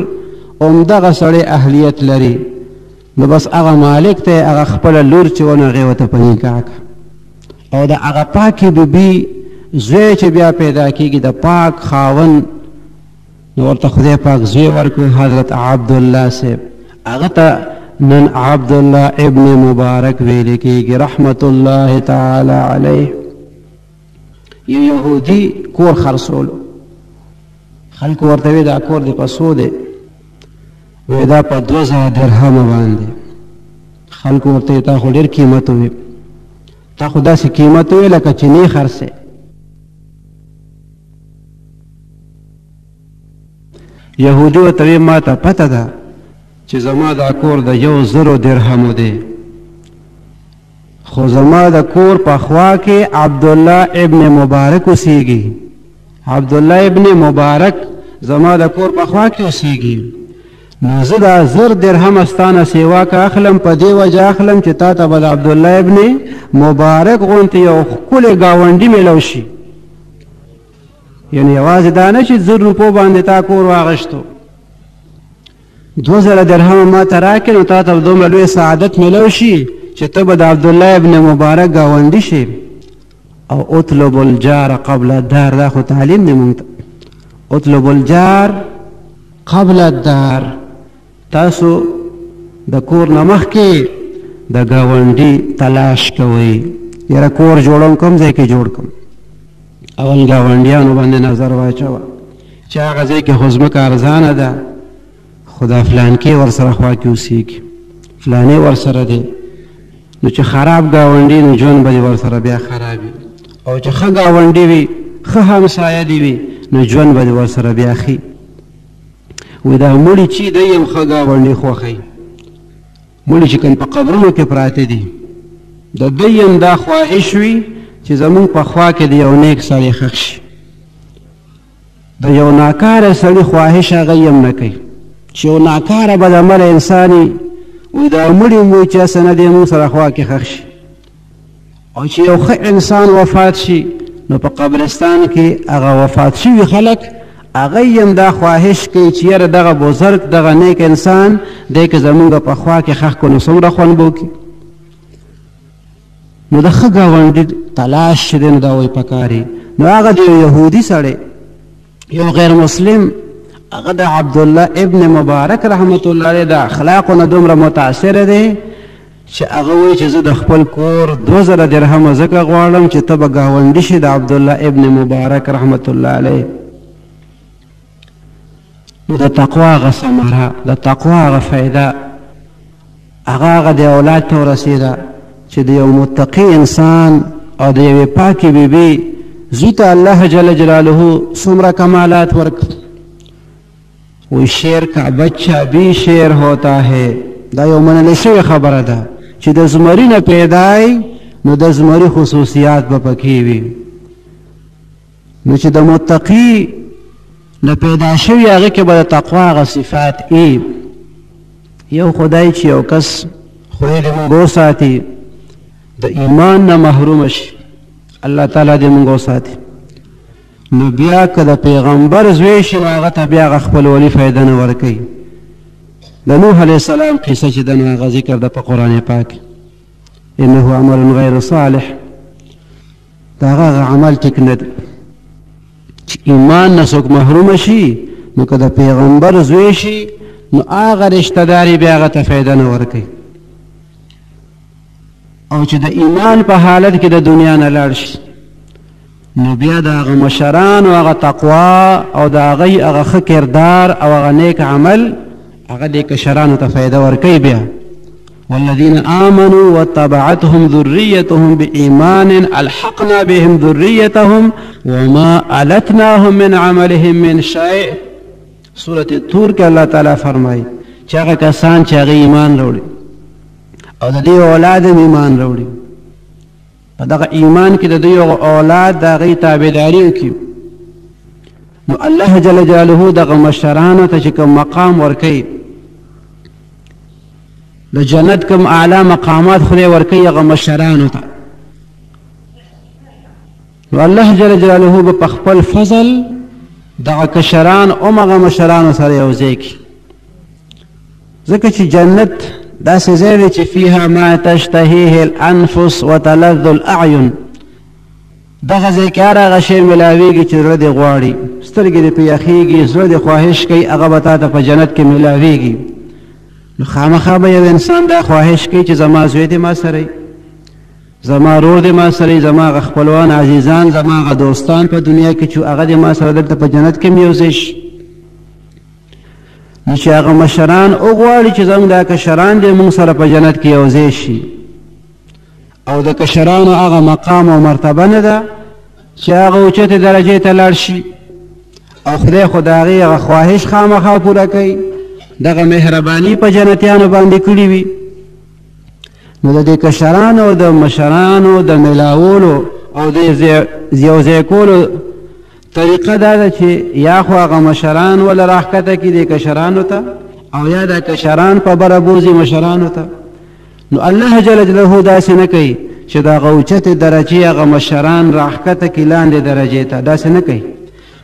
همدغه سړی اهلیت لري، نو بس هغه مالک ته هغه خپله لور چې و نو هغې ورته په نکاح کړه. او د هغه پاکې بیبي زوی چې بیا پیدا کېږي د پاک خاوند، نو ورته خدای پاک زوی ورکړو حضرت عبدالله صاحب. هغه ته نن عبدالله ابن مبارک ویل کېږي رحمت الله تعالی علیه. یو یهودي کور خرڅولو، خلکو ورته وی دا کور دې په څو دی؟ وی دا په 2000 درهمه باندې. خلکو ورته وی تا خو ډېر قیمت ووی، تا خو داسې قیمت ووی لکه چینی خرڅې. یهودي ورته وی ما ته پته ده چې زما دا کور د 1000 درهمو دی، خو زما د کور په خوا کې عبدالله ابن مبارک اوسیږي. عبدالله ابن مبارک زما د کور په خوا کې اوسیږي، نو زه دا 1000 درهم ستانه سیوا که اخلم، په دې وجه اخلم چې تا ته به د عبدالله ابن مبارک غوندې یو ښکلی ګاونډي میلو شي. یعنې یوازې دا نه چې 1000 روپو باندې تا کور واغشتو، 2000 درهم ما ته راکړې نو تا ته به دومره لوی سعادت میلو شي چې ته به د عبدالله ابن مبارک ګاونډي شي. او اطلب الجار قبل الدار، دا خو تعلیم دی مونږ ته. اطلب الجار قبل الدار، تاسو د کور نه مخکې د ګاونډي تلاش کوئ. یاره کور جوړوم کوم ځای کې جوړ کړم، اول ګاونډیانو باندې نظر واچوه چې هغه ځای کې خو ځمکه ارزانه ده، خو دا فلانکې ورسره خوا کې اوسېږي، فلانې ورسره دی، نو چې خراب ګاونډي نو ژوند به دې ورسره بیا خراب وي، او چې ښه ګاونډي وي، ښه همسایه دې وي، نو ژوند به دې ورسره بیا ښي. وایي دا مړي چې دی هم ښه ګاونډي خوښوي، مړي چې کوم په قبرونو کې پراته دي، د دوی هم دا خواهش وي چې زمونږ په خوا کې د یو نیک سړي ښخ شي. د یو ناکاره سړي خواهش هغه هم نه کوي چې یو ناکاره بدعمله انسان وي، وایي دا مړي مو چې هسې نه دی مونږ سره خوا کې ښخ شي. او چې یو ښه انسان وفات شي نو په قبرستان کې هغه وفات شوي خلک هغه هم دا خواهش کوي چې یاره دغه بزرګ دغه نیک انسان دی که زمونږ په خوا کې ښخ کړو نو څومره خوند به وکړي. نو د ښه ګاونډي تلاش چې دی نو دا وایي پکاري. نو هغه د یو یهودي سړی، یو غیر مسلم، هغه د عبدالله ابن مبارک رحمت الله علیه د اخلاقو نه دومره متاثره دی چې هغه وایي چې زه د خپل کور 2000 درهمه ځکه غواړم چې ته به ګاونډي شي د عبدالله ابن مبارک رحمت الله علیه. نو د تقوا هغه ثمره، د تقوا هغه فایده هغه د اولاد ته ورسېده چې د یو متقي انسان او د یوې پاکې بیبي زوی ته الله جل جلاله څومره کمالات ورکړي. وی شیر کا بچہ بھی شیر ہوتا ہے، دا یو منل شوې خبره ده چې د زمري نه پیدای نو د زمري خصوصیات به پکې وي. نو چې د متقي نه پیدا شوي هغې کې به د تقوا هغه صفات ای. یو خدای چې یو کس خدای دې موږ وساتي د ایمان نه محروم شي، الله تعالی دې موږ وساتي، نو بیا که د پیغمبر زوی شي نو هغه ته بیا هغه خپل ولي فایده نه ورکوي. د نوح علیه السلام قصه چې ده نو هغه ذکر ده په قرآن پاک، انه عمل غیر صالح، د هغه عمل ټیک نه ده چې ایمان نه څوک محرومه شي. نو که د پیغمبر زوی شي نو هغه رشته داري بیا هغه ته فایده نه ورکوي. او چې د ایمان په حالت کې د دنیا نه لاړ شي نو بیا د هغه مشران او هغه تقوا او د هغې هغه ښه کردار او هغه نیک عمل هغه دې کشرانو ته فایده ورکوي بیا. والذین آمنوا واتبعتهم ذریتهم بإيمان الحقنا بهم ذریتهم وما علتناهم من عملهم من شيء. سورۃ طور کې الله تعالی فرمایي چې هغه کسان چې هغه ایمان راوړي او د دې اولاد ایمان راوړي، په دغه ایمان کې د دې اولاد د هغې تابعداري وکړي، نو الله جل جلاله دغه مشرانو ته چې کوم مقام ورکوي، د جنت کوم اعلی مقامات خدای ورکوي هغه مشرانو ته، نو الله جل جلاله به په خپل فضل دغه کشران هغه مشرانو سره یو ځای کړي. ځکه چې جنت داسې ځای دی چې فیها ما تشتهیه الانفس وتلذ الاعین، دغه ځای کې هر هغه شی میلاویږي چې زړه دې غواړي، سترګې دې پرې یخېږي، زړه دې خواهش کوي، هغه به تا ته په جنت کې میلاویږي. نو خامخا به یو انسان دا خواهش کوي چې زما زوی دې ما سره وي، زما رور دې ما سره وي، زما هغه خپلوان عزیزان، زما هغه دوستان په دنیا کې چې هغه دې ما سره دلته په جنت کې هم یو ځای شي. نو چې هغه مشران وغواړي چې زموږ دا کشران دې موږ سره په جنت کې یو ځای شي، او د کشرانو هغه مقام او مرتبه نه ده چې هغه اوچتې درجې ته لاړ شي، او خدای خو د هغې هغه خواهش خامخا پوره کوي، دغه مهرباني په جنتیانو باندې کړي وي. نو د دې کشرانو او د مشرانو د میلاولو او د یو ځای کولو طریقه دا ده چې یا خو هغه مشران وله راښکته کړي دې کشرانو ته، او یا دا کشران په بره بوځي مشرانو ته. نو الله جل جلاله داسې نه کوي چې د هغه اوچتې درجې هغه مشران راښکته کړي لاندې درجې ته، داسې نه کوي،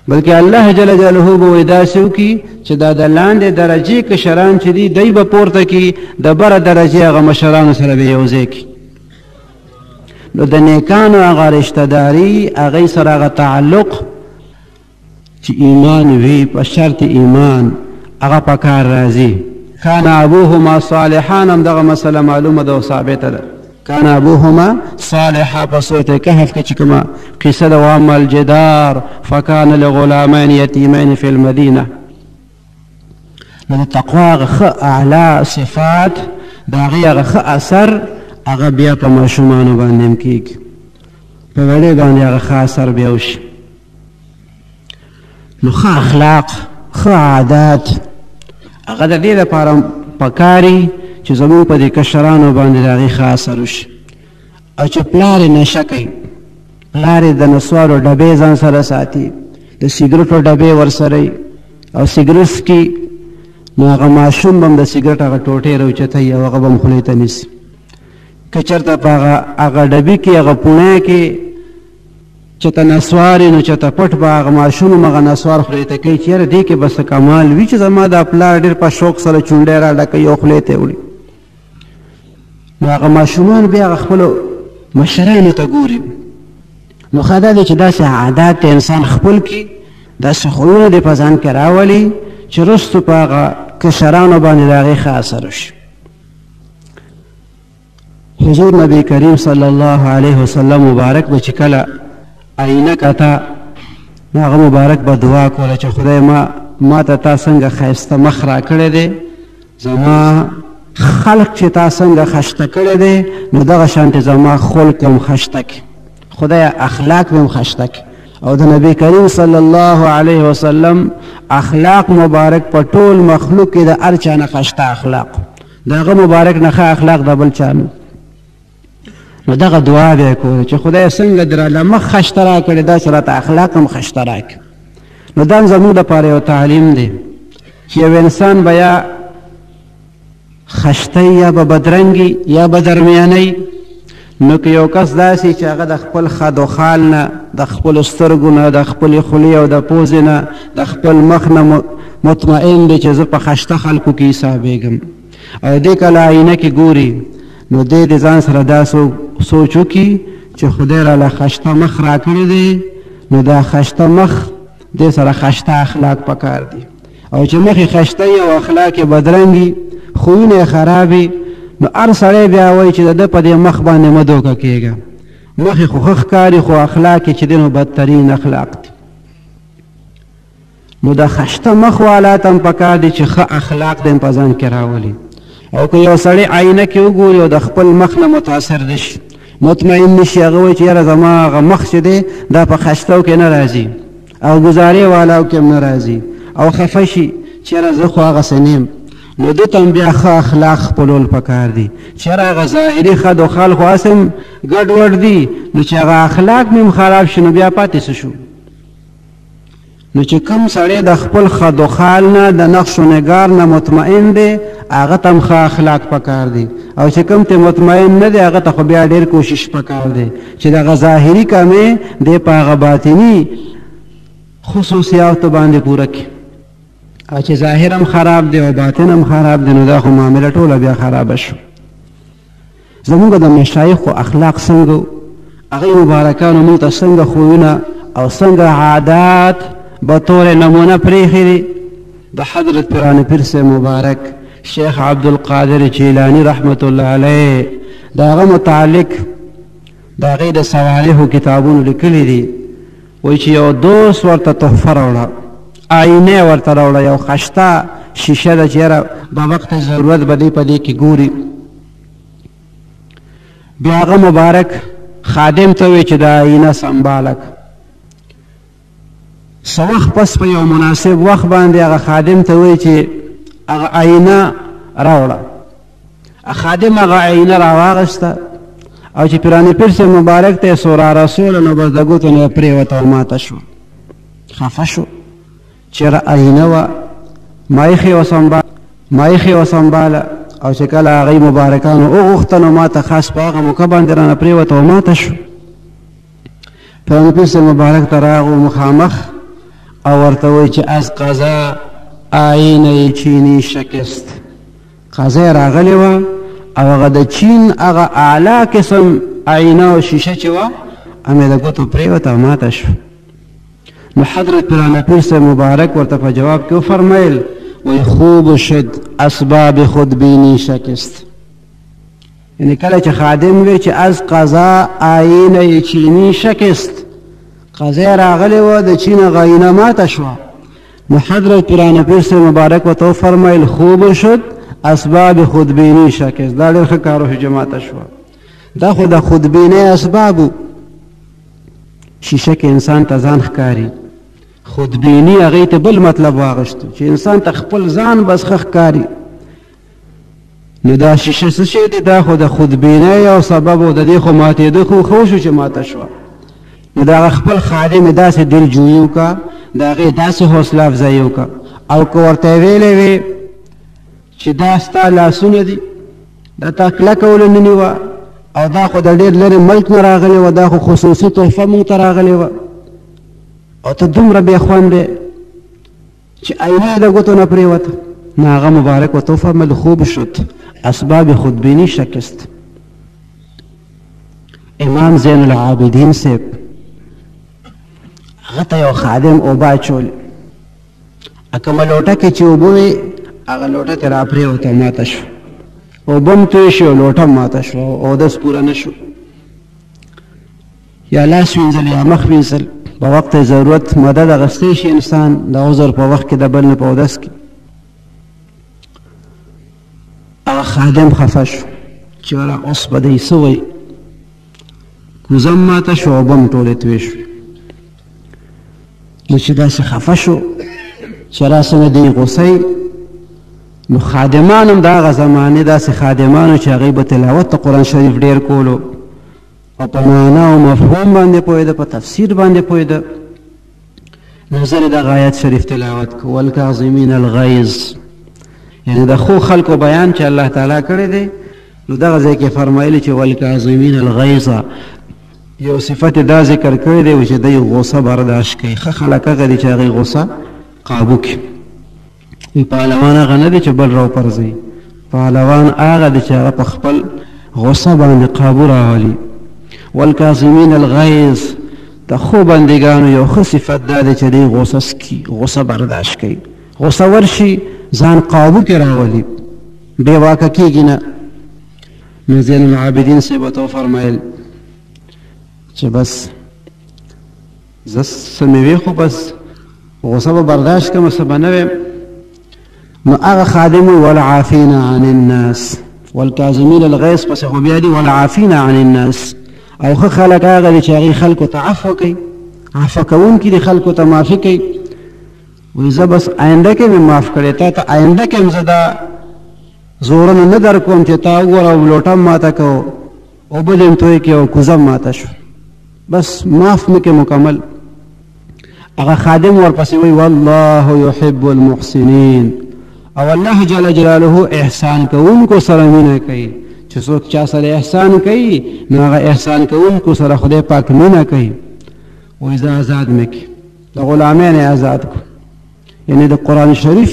بلکې الله جل جلاله به وایي داسې وکړي چې دا د لاندې درجې کشران چې دي دی به پورته کړي، د بره درجې هغه مشرانو سره به یو ځای کړي. نو د نیکانو هغه رشته داري هغې سره هغه تعلق چې ایمان وي، په شرط ایمان هغه په کار راځي. کان ابوهما صالحان، هم دغه مسله معلومه ده او ثابته ده، کان ابوهما صالحا په سورة کهف کې چې کومه قصه ده، واما الجدار فکان لغلامین یتیمین فی المدینه. نو د تقوا هغه ښه اعلی صفات د هغې هغه ښه اثر هغه بیا په ماشومانو باندې هم کېږي، په وړې باندې هغه ښه اثر بیا وشي. نو ښه اخلاق، ښه عادات هغه د دې لپاره پکاري چې زموږ په دې کشرانو باندې د هغې ښه اثر وشي. او چې پلار یې نشه کوي، پلار یې د نسوارو ډبې ځان سره ساتي، د سګرټو ډبې ورسره وي او سګرټ څکي، نو هغه ماشوم به هم د سګرټ هغه ټوټې راوچتوي او هغه به هم خولې ته نیسي. که چېرته په هغه ډبي کې هغه پوڼی کې چېرته نسوار نو چېرته پټ به هغه ماشوم هم هغه نسوار خولې ته کوي چې یاره دې کې به څه کمال وي چې زما دا پلار ډېر په شوق سره چونډی را ډکوي او خولې ته یې وړي. نو هغه ماشومان بیا هغه خپلو مشرانو ته ګوري. نو ښه دا دی چې داسې عادات د انسان خپل کړي، داسې خویونه دې په ځان کې راولي چې رستو په هغه کشرانو باندې د هغې ښه اثر وشي. حضور نبی کریم صلی الله علیه وسلم مبارک به چې کله آینه کته، نو هغه مبارک به دعا کوله چې خدای ما ته تا څنګه ښایسته مخ را کړی دی، زما خلق چې تا څنګه خشته کړی دی، نو دغه شانتې زما خلق هم خشته کړي، خدای اخلاق به هم خشته کړي. او د نبی کریم صلی الله علیه وسلم اخلاق مبارک په ټول مخلوق کې د هر چا نه خشته اخلاق، د هغه مبارک نه ښه اخلاق د بل چا نه. نو دغه دعا به یې کوله چې خدای څنګه دراله مخ خشته را کړې، داسې راته اخلاق هم خشته را کړي. نو دا زموږ دپاره یو تعلیم دی چې یو انسان به یا خشته یا به بدرنګي یا به درمیانۍ. نو که یو کس داسې چې هغه د خپل خد و خال نه، د خپلو سترګو نه، د خپلې خولې او د پوزې نه، د خپل مخ نه مطمئن دی چې زه په خشته خلکو کې حسابېږم، او دې کله آینه کې ګوري، نو دې د ځان سره دا سوچ وکړي چې خدای راله خشته مخ را کړی دی، نو دا خشته مخ دې سره خشته اخلاق پکار دي. او چې مخ یې خشته وي او اخلاق یې بدرنګي، خویونه یې خراب وي، نو هر سړی بیا وایي چې د ده په دې مخ باندې مه دوکه کېږه، مخ یې خو ښه ښکاري خو اخلاق یې چې دی نو بدترین اخلاق دي. نو د خشته مخ والا ته هم پکار دي چې ښه اخلاق دې په ځان کې راولي، او که یو سړی آینه کې وګوري او د خپل مخ نه متاثر دی شي مطمئن نشي هغه وایي چې یاره زما هغه مخ چې دی دا په خشتو کې نه راځي او ګزارې والاو کې هم نه راځي او خفه شي چې یاره زه خو هغسې نیم نو ده ته هم بیا ښه اخلاق خپلول پکار دي چې یاره هغه ظاهري خد و خال خو هسې هم ګډوډ دي نو چې هغه اخلاق مې هم خراب شي نو بیا پاتې څه شو نو چې کوم سړی د خپل خد و خال نه د نقش و نگار نه مطمئن دی هغه ته هم ښه اخلاق پکار دی او چې کوم ته مطمئن نه دی هغه ته خو بیا ډېر کوشش پکار دی چې دغه ظاهري کمې دی په هغه باطني خصوصیاتو باندې پوره کړي او چې ظاهر هم خراب دی او باطن هم خراب دی نو دا خو معامله ټوله بیا خرابه شو زمونږ د مشایخو اخلاق څنګه هغوی مبارکانو موږ ته څنګه خویونه او څنګه عادات بطور نمونه پریښي دي د حضرت پیران پیر سے مبارک شیخ عبدالقادر جیلانی رحمت الله علیه د هغه متعلق د هغې د صوالحو کتابونو لیکلي دي وایي چې یو دوست ورته تحفه راوړه آینه ورته راوړه یو خشته شیشه ده چې یاره به وقت ضرورت به دی په دې کې ګوري بیا هغه مبارک خادم ته وایي چې دا آینه سنباله څه وخت پس په یو مناسب وخت باندې هغه خادم ته وایي چې هغه آینه راوړه خادم هغه آینه راواغسته او چې پیران پیر سے مبارک ته سورا رسول نو بس د ګوتو نه پرېوته او ماته شو خفه شو چېرې آینه وه مایخې وسنباله او چې کله هغوی مبارکانو وغوښته نو ما ته خاص په هغه موقع باندې رانه پرېوته او ماته شو پیران پیر سے مبارک ته راغو مخامخ او ورته وایي چې از قضا آینه چینی شکست قضا راغلی وه او هغه د چین هغه اعلی قسم آینه او شیشه چې وه همې د ګوتو پرېوته او ماته شو نو حضرت پیران پیر سے مبارک ورته په جواب کې وفرمیل وی خوب شد اسباب خودبینی شکست یعنی کله چې خادم وی چې از قضا آینه چینی شکست قضا راغلی وه د چین هغه آینه ماته شوه نو حضرت پیران پیر سے مبارک ورته وفرمیل خوب شد اسباب خودبینی شکست دا ډېر ښه کار وشو چې ماته شوه دا خو د خودبینۍ اسبابو شیشه کې انسان ته ځان ښکاري خودبیني هغې ته بل مطلب واغشتو چې انسان ته خپل ځان بس ښه ښکاري نو دا شیشه څه شی دی دا خو د خودبینۍ او سبب و د دې خو ماتېده خو ښه وشو چې ماته شوه نو د هغه خپل خادم یې داسې دلجویي وکړه د هغې داسې حوصله افزایي وکړه او که ورته یې ویلی وې چې دا ستا لاسونه دي دا تا کلکه ولې نیوه او دا خو د ډېر لرې ملک نه راغلې وه دا خو خصوصي تحفه مونږ ته راغلې وه او ته دومره بې خوندې چې آینه یې د ګوتو نه پرېوته نو هغه مبارک ورته وفرمیل خوب شد اسباب خودبینی شکست امام زین العابدین صاحب هغه ته یو خادم اوبه اچولې کومه لوټه کې چې اوبه وې هغه لوټه ترې راپرېوته ماته شوه اوبه هم توی شي او لوټه هم ماته شوه اودس پوره نه شو یا لاس وینځل یا مخ وینځل په وقت ضرورت مدد اخیستی شي انسان د عذر په وخت کې د بل نه په اودس کې هغه خادم خفه شو چې وره اوس به دی څه وایي کوزه هم ماته شوه اوبه هم ټولې توی شوې نو چې داسې خفه شو چې راسه نه دی غوسه نو خادمان هم د هغه زمانې داسې خادمانو چې هغوی به تلاوت د قرآن شریف ډېر کولو او په معنا او مفهوم باندې پوهېده په تفسیر باندې پوهېده نو زه دغه آیت شریف تلاوت کو والکاظمین الغیظ یعنی د ښو خلکو بیان چې الله تعالی کړی دی نو دغه ځای کې فرمایلی چې والکاظمین الغیظ یو صفت دا ذکر کړی دی چې دی غوسه برداشت کوي ښه خلک هغه دي چې هغوی غوسه قابو کړي پهلوان هغه نه دی چې بل راوپرځوي پهلوان هغه دی چې هغه په خپل غوسه باندې قابو راولي والکاظمین الغیظ د ښو بندګانو یو ښه صفت دا دی چې دوی غوسه څکي غوسه برداشت کوي غوسه ورشي ځان قابو کې راولي بې واکه کېږي نه نو زین العابدین صاحب ورته وفرمیل چې بس زه څه مې وی خو بس غوسه به برداشت کړم څه به نه ویم نو هغه خادم والعافین عن الناس والکاظمین الغیظ پس خو بیا دي والعافین عن الناس او ښه خلک هغه چې هغې خلکو ته عفو کوي عفو کوونکي دي خلکو ته معافي کوي وایي زه بس آینده کې مې معاف کړې تا ته آینده کې هم زه دا زورونه نه در کوم چې تا وګوره او لوټه ماته کو اوبه دې توی کې او کوزه ماته شو بس معاف مې کې مکمل هغه خادم ورپسې وایي والله يحب المحسنین او الله جل جلاله احسان کوونکو سره مینه کوي چې څوک چا سره احسان کوي نو هغه احسان کوونکو سره خدای پاک مینه کوي وایي زه آزاد مې کړي د غلامین آزاد کو یعنی د قرآن شریف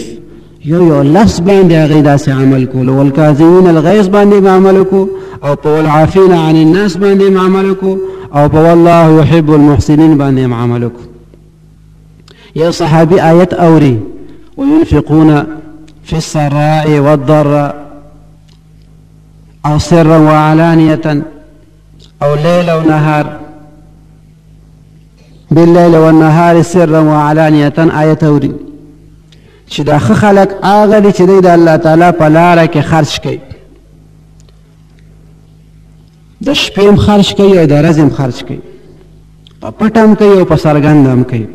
یو لفظ باندې هغې داسې عمل کولو والکاظمین الغیظ باندې عمل کو او په والعافین عن الناس باندې عمل کو او په والله يحب المحسنین باندې عمل کو یو صحابي آیت اوري وينفقون في السراء والضراء او سرا وعلانية او ليل ونهار بالليل والنهار سرا وعلانية آیت اوري چې دا ښه خلک هغه دي چې دوی د الله تعالی په لاره کې خرج کوي د شپې هم خرج کوي او د ورځې هم خرج کوي په پټه هم کوي او په څرګنده هم کوي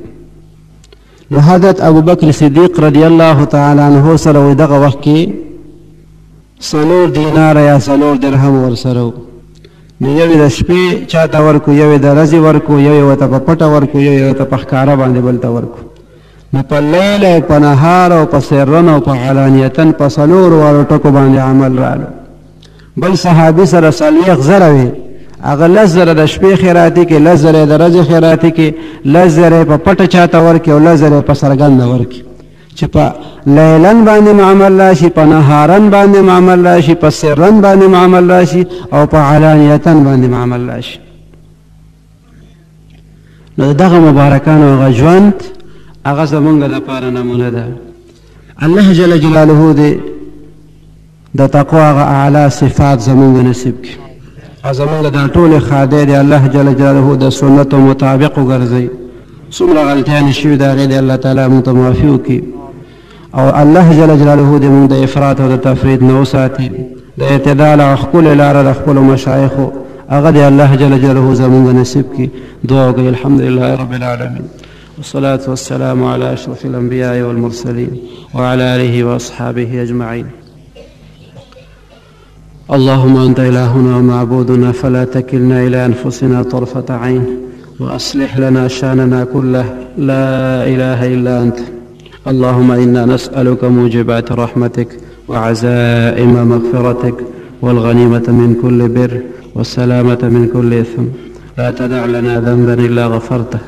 نو حضرت ابوبکر صدیق رضی الله تعالی عنه سره وایي دغه وخت کې 4 دیناره یا 4 درهم ورسره و نو یو یې د شپې چاته ورکو یو یې د ورځې ورکو یو یې ورته په پټه ورکو یو یې ورته په ښکاره باندې بل ته ورکو نو په لیل او په نهار او په سرن او په علانیتن په 4 والو ټکو باندې عمل رالو بل صحابي سره 40 زره وي هغه 10 زره د شپې خیراتي کې 10 زره د ورځې خیراتي کې 10 زره په پټه چاته ورکي او 10 زره په څرګنده ورکي چې په لیلن باندې عمل راشي په نهارن باندې عمل راشي په سرن باندې عمل راشي او په علانیتن باندې عمل راشي نو دغه مبارکانو هغه ژوند هغه زمونږ دپاره نمونه ده الله جل جلاله دې د تقوا هغه اعلی صفات زمونږ نصیب کړي زمونږ دا ټولې خادې دي الله جل جلاله د سنتو مطابق وګرځوي څومره غلطیانې شوي د هغې دې الله تعالی مونږ ته معافي وکړي او الله جل جلاله دې مونږ د افراط او د تفرید نه وساتي د اعتدال او ښکلې لاره د خپلو مشایخو هغه دې الله جل جلاله زمونږ نصیب کړي دعا وکړئ الحمدلله رب العالمین والصلاة والسلام على أشرف الأنبياء والمرسلين وعلى آله وأصحابه أجمعين اللهم أنت إلهنا ومعبودنا فلا تكلنا إلى أنفسنا طرفة عين وأصلح لنا شأننا كله لا إله إلا أنت اللهم إنا نسألك موجبات رحمتك وعزائم مغفرتك والغنيمة من كل بر والسلامة من كل إثم لا تدع لنا ذنبا إلا غفرته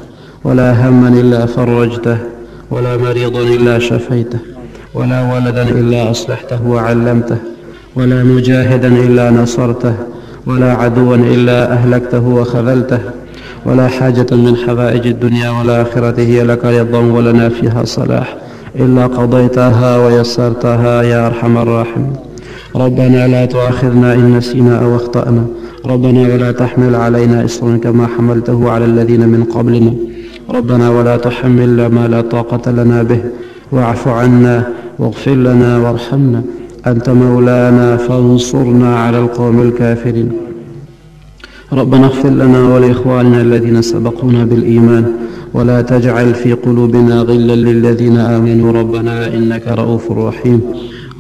ولا هما إلا فرجته ولا مريض إلا شفيته ولا ولدا إلا أصلحته وعلمته ولا مجاهدا إلا نصرته ولا عدوا إلا أهلكته وخذلته ولا حاجة من حوائج الدنيا والآخرة هي لك رضا ولنا فيها صلاح إلا قضيتها ويسرتها يا أرحم الراحمين ربنا لا تؤاخذنا إن نسينا أو أخطأنا ربنا ولا تحمل علينا إصرا كما حملته على الذين من قبلنا ربنا ولا تحملنا ما لا طاقة لنا به واعف عنا واغفر لنا وارحمنا أنت مولانا فانصرنا على القوم الكافرين ربنا اغفر لنا ولإخواننا الذين سبقونا بالإيمان ولا تجعل في قلوبنا غلا للذين آمنوا ربنا إنك رؤوف رحيم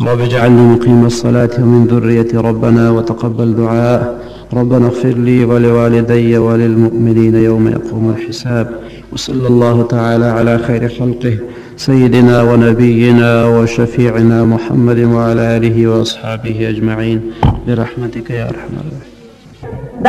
رب اجعلني مقيم الصلاة ومن ذريتي ربنا وتقبل دعاء ربنا اغفر لي ولوالدي وللمؤمنين يوم يقوم الحساب وصلى الله تعالى على خير خلقه سيدنا ونبينا وشفيعنا محمد وعلى آله وأصحابه أجمعين برحمتك يا أرحم الراحمين.